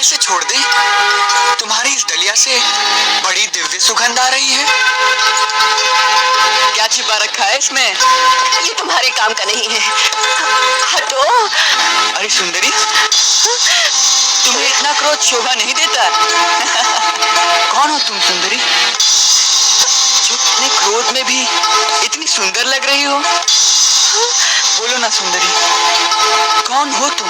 कैसे छोड़ दे? तुम्हारी इस डलिया से बड़ी दिव्य सुगंध आ रही है। क्या छिपा रखा है इसमें? ये तुम्हारे काम का नहीं है, हटो। अरे सुंदरी, तुम्हें इतना क्रोध शोभा नहीं देता। कौन हो तुम सुंदरी, जो इतने क्रोध में भी इतनी सुंदर लग रही हो? बोलो ना सुंदरी, कौन हो तुम?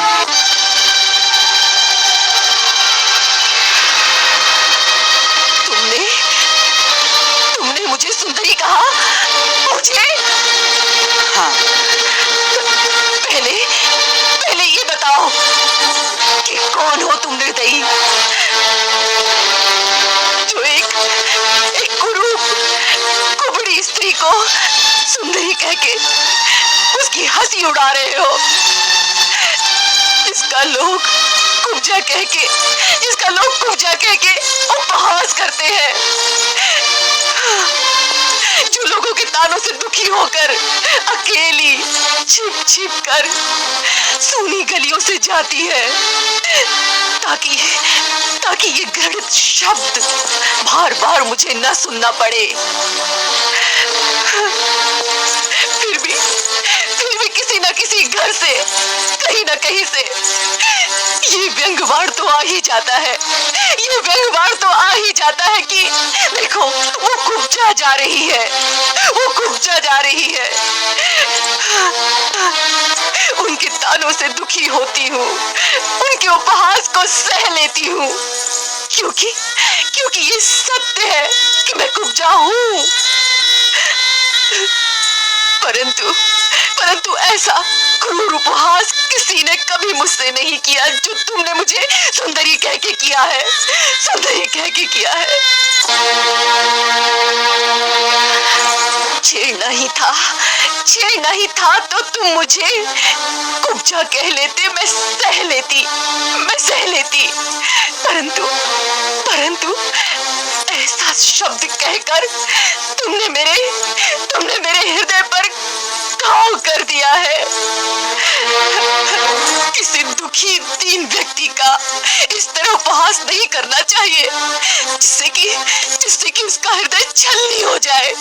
तुमने मुझे सुंदरी कहा? मुझे? हाँ। पहले ये बताओ कि कौन हो तुम निर्दयी, जो एक कुबड़ी स्त्री को सुंदरी कह के उसकी हंसी उड़ा रहे हो। इसका लोग कुब्जा कह के उपहास करते हैं। जो लोगों के तानों से दुखी होकर अकेली छिप कर सूनी गलियों से जाती है, ताकि ये घृणित शब्द बार बार मुझे न सुनना पड़े। फिर भी किसी न किसी घर से, कहीं न कहीं से ये व्यंग्यवाड़ तो आ ही जाता है। कि देखो, वो कुब्जा जा रही है। उनके तानों से दुखी होती हूँ, उनके उपहास को सह लेती हूँ, क्योंकि ये सत्य है कि मैं कुब्जा हूँ। परंतु ऐसा क्रूर उपहास किसी ने कभी मुझसे नहीं किया जो तुमने मुझे सुंदरी कह के किया है। छेड़ना ही था तो तुम मुझे कुब्जा कह लेते, मैं सह लेती। परंतु ऐसा शब्द कहकर तुमने मेरे हृदय पर घाव कर दिया है। किसी दुखी दीन व्यक्ति का इस तरह उपहास नहीं करना चाहिए, जिससे कि उसका हृदय छलनी हो जाए।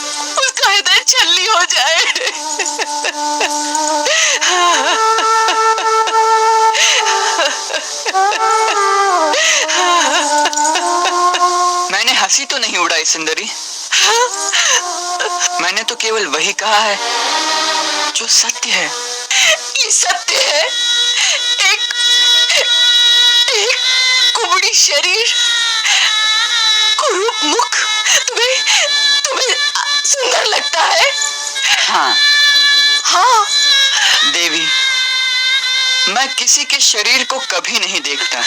मैंने हंसी तो नहीं उड़ाई सुंदरी, मैंने तो केवल वही कहा है जो सत्य है। ये सत्य है। एक कुबड़ी शरीर, कुरूप मुख तुम्हें सुंदर लगता है? हाँ देवी, मैं किसी के शरीर को कभी नहीं देखता,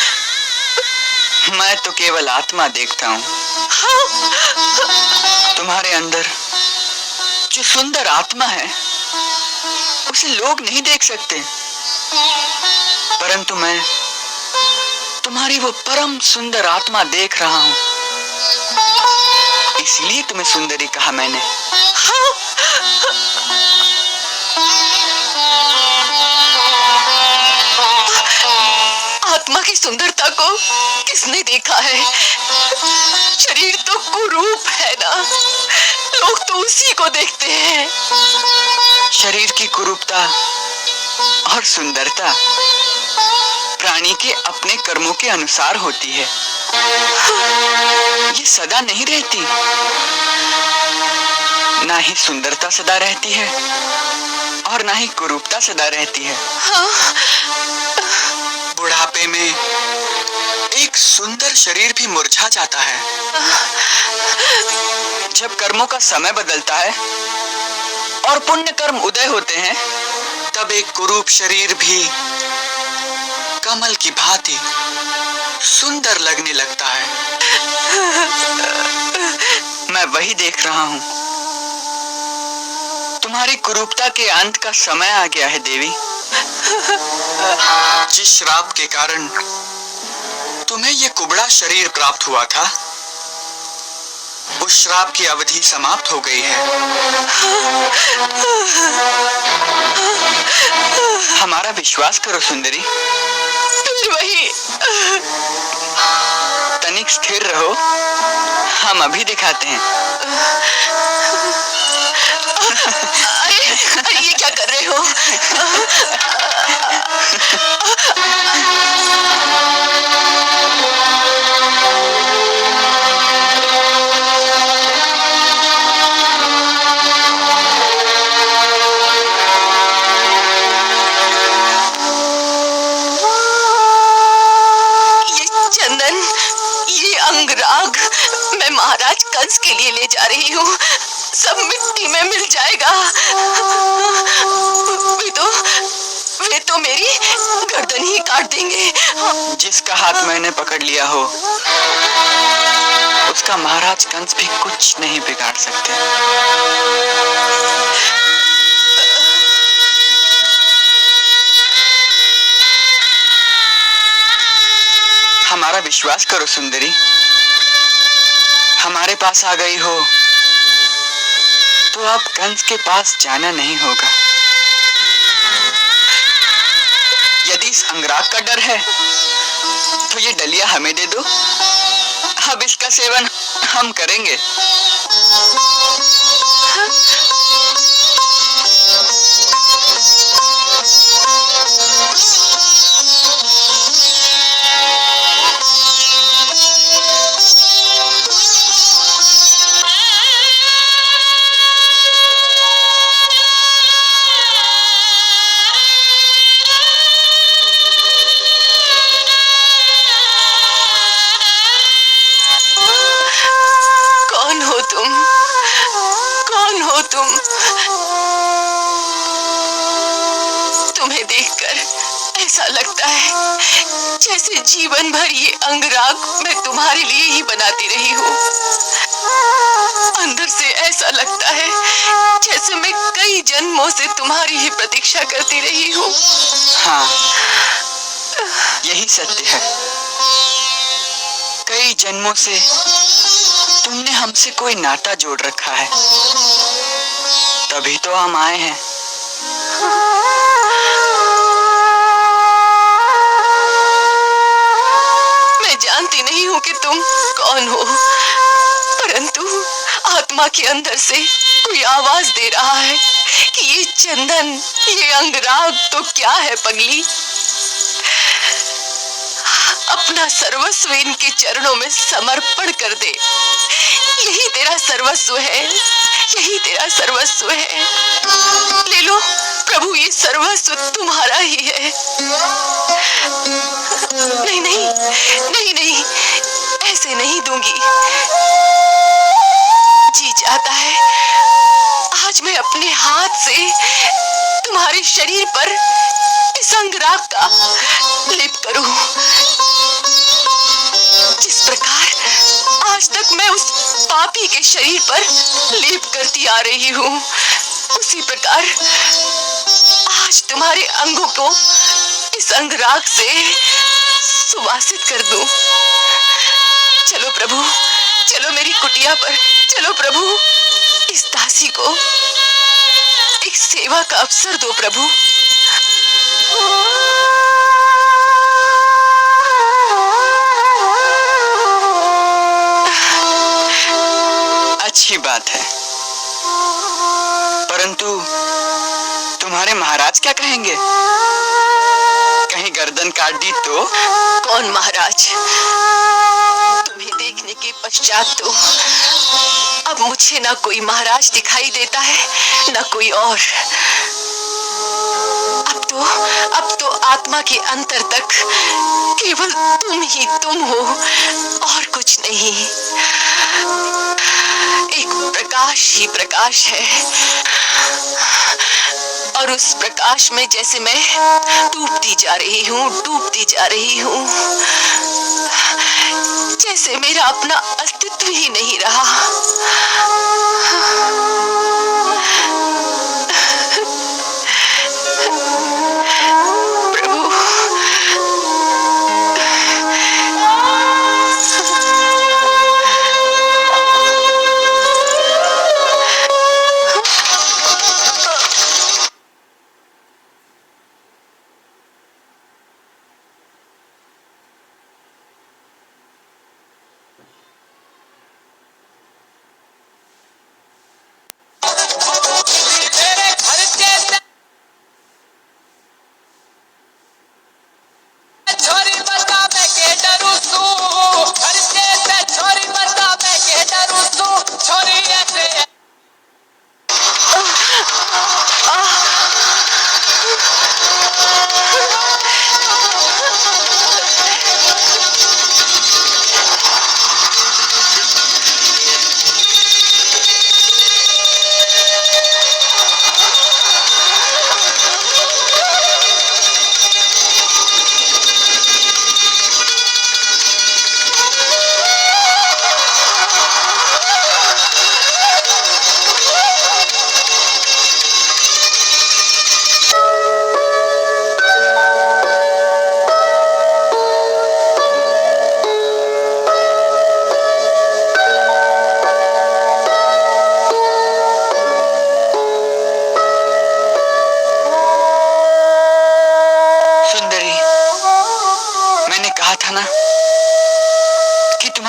मैं तो केवल आत्मा देखता हूँ। तुम्हारे अंदर जो सुंदर आत्मा है उसे लोग नहीं देख सकते, परंतु मैं तुम्हारी वो परम सुंदर आत्मा देख रहा हूँ, इसलिए तुम्हें सुंदरी कहा मैंने। आत्मा की सुंदरता को किसने देखा है? शरीर तो कुरूप है ना, लोग तो उसी को देखते हैं। शरीर की कुरूपता और सुंदरता प्राणी के अपने कर्मों के अनुसार होती है, ये सदा नहीं रहती। ना ही सुंदरता सदा रहती है और ना ही कुरूपता सदा रहती है। बुढ़ापे में एक सुंदर शरीर भी मुरझा जाता है। जब कर्मों का समय बदलता है और पुण्य कर्म उदय होते हैं, तब एक कुरूप शरीर भी कमल की भांति सुंदर लगने लगता है। मैं वही देख रहा हूँ। तुम्हारी कुरूपता के अंत का समय आ गया है देवी। जिस श्राप के कारण तुम्हें यह कुबड़ा शरीर प्राप्त हुआ था, उस श्राप की अवधि समाप्त हो गई है। हमारा विश्वास करो सुंदरी। फिर वही। तनिक स्थिर रहो, हम अभी दिखाते हैं। अरे ये क्या कर रहे हो? चंदन, ये अंगराग मैं महाराज कंस के लिए ले जा रही हूँ। सब मिट्टी में मिल जाएगा। वे तो मेरी गर्दन ही काट देंगे। जिसका हाथ मैंने पकड़ लिया हो, उसका महाराज कंस भी कुछ नहीं बिगाड़ सकते। हमारा विश्वास करो सुंदरी, हमारे पास आ गई हो तो अब कंस के पास जाना नहीं होगा। यदि इस अंगराग का डर है तो ये डलिया हमें दे दो, अब इसका सेवन हम करेंगे। कौन हो तुम? तुम्हें देखकर ऐसा लगता है जैसे जीवन भर ये अंगराग मैं तुम्हारे लिए ही बनाती रही हूँ। अंदर से ऐसा लगता है जैसे मैं कई जन्मों से तुम्हारी ही प्रतीक्षा करती रही हूँ। हाँ, यही सत्य है। कई जन्मों से तुमने हमसे कोई नाता जोड़ रखा है, तभी तो हम आए हैं। मैं जानती नहीं हूँ कि तुम कौन हो, परंतु आत्मा के अंदर से कोई आवाज दे रहा है कि ये चंदन, ये अंगराग तो क्या है पगली। अपना सर्वस्व इनके चरणों में समर्पण कर दे। यही तेरा सर्वस्व है, यही तेरा सर्वस्व है। ले लो प्रभु, ये सर्वस्व तुम्हारा ही है। नहीं नहीं नहीं नहीं, ऐसे नहीं दूंगी। जी चाहता है आज मैं अपने हाथ से तुम्हारे शरीर पर इस अंगराग का लेप करूं। जिस प्रकार आज तक मैं उस पापी के शरीर पर लेप करती आ रही हूँ, उसी प्रकार आज तुम्हारे अंगों को इस अंगराग से सुवासित कर दूं। चलो प्रभु, चलो मेरी कुटिया पर, चलो प्रभु, इस दासी को एक सेवा का अवसर दो प्रभु। अच्छी बात है, परंतु तुम्हारे महाराज क्या कहेंगे? कहीं गर्दन काट दी तो? कौन महाराज? तुम्हें देखने के पश्चात तो अब मुझे ना कोई महाराज दिखाई देता है, ना कोई और। अब तो आत्मा के अंतर तक केवल तुम ही तुम हो और कुछ नहीं। एक प्रकाश ही प्रकाश है, और उस प्रकाश में जैसे मैं डूबती जा रही हूँ, डूबती जा रही हूँ, जैसे मेरा अपना अस्तित्व ही नहीं रहा।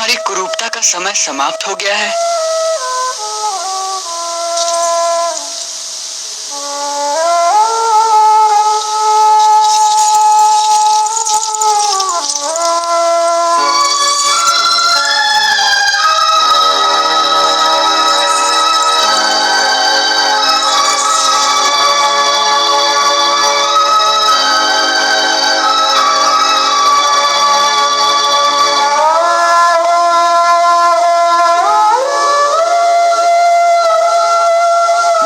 तुम्हारी कुरूपता का समय समाप्त हो गया है?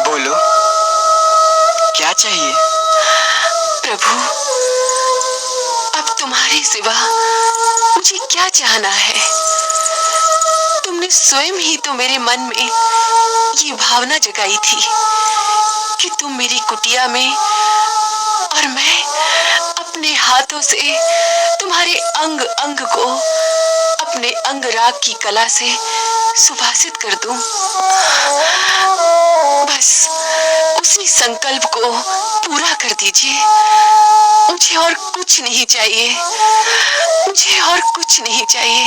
बोलो, क्या चाहिए? प्रभु, अब तुम्हारे सिवा मुझे क्या चाहना है? तुमने स्वयं ही तो मेरे मन में ये भावना जगाई थी कि तुम मेरी कुटिया में और मैं अपने हाथों से तुम्हारे अंग अंग को अपने अंगराग की कला से सुभाषित कर दूं। बस उसी संकल्प को पूरा कर दीजिए। मुझे और कुछ नहीं चाहिए, मुझे और कुछ नहीं चाहिए।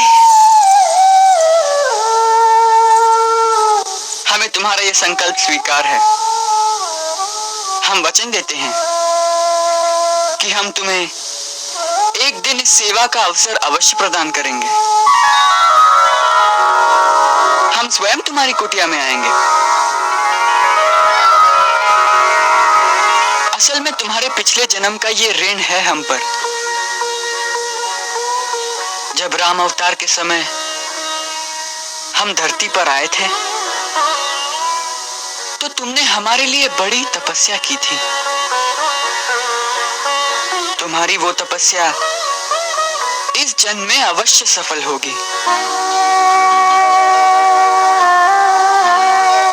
हमें तुम्हारा यह संकल्प स्वीकार है। हम वचन देते हैं कि हम तुम्हें एक दिन इस सेवा का अवसर अवश्य प्रदान करेंगे। हम स्वयं तुम्हारी कुटिया में आएंगे। असल में तुम्हारे पिछले जन्म का ये ऋण है हम पर। जब राम अवतार के समय हम धरती पर आए थे तो तुमने हमारे लिए बड़ी तपस्या की थी। तुम्हारी वो तपस्या इस जन्म में अवश्य सफल होगी,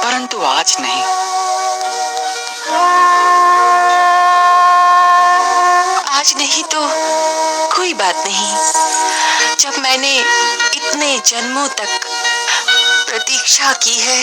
परंतु आज नहीं। आज नहीं तो कोई बात नहीं। जब मैंने इतने जन्मों तक प्रतीक्षा की है